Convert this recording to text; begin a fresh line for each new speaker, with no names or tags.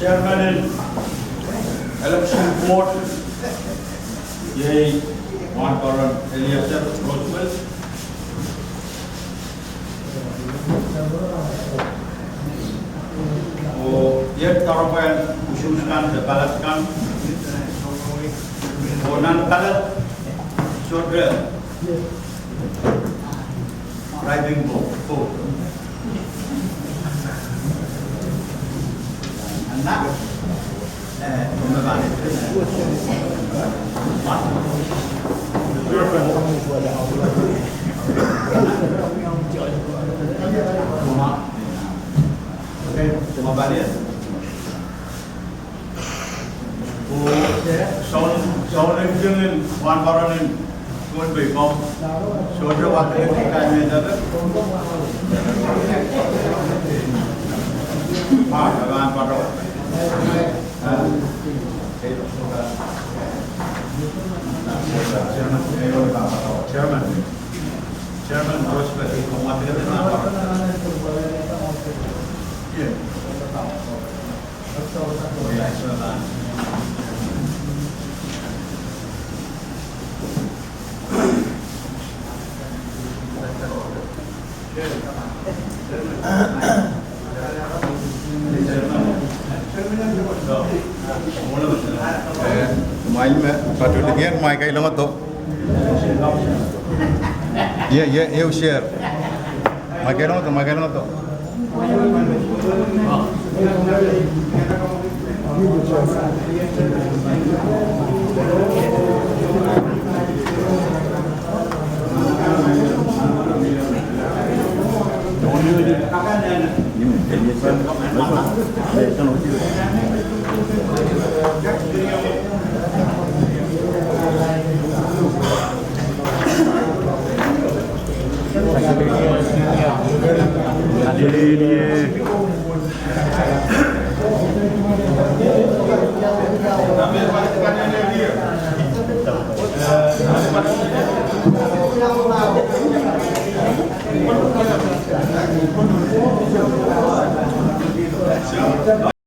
Chairman and Election Board, Yay, Montgomery, Eliezer, Roosevelt. Yet Tarapan, Ushuskan, the Balaskan, Bonan Kalat, Shodra, driving boat. And now, sau lên chương lên hoàn bảo lên quân bị không số cho bạn lên cái này ra đấy mà các bạn bắt đầu Chairman Roosevelt menguatkan Pak Dudingin, mai kay lang ito. You share. Mai kay lang ito.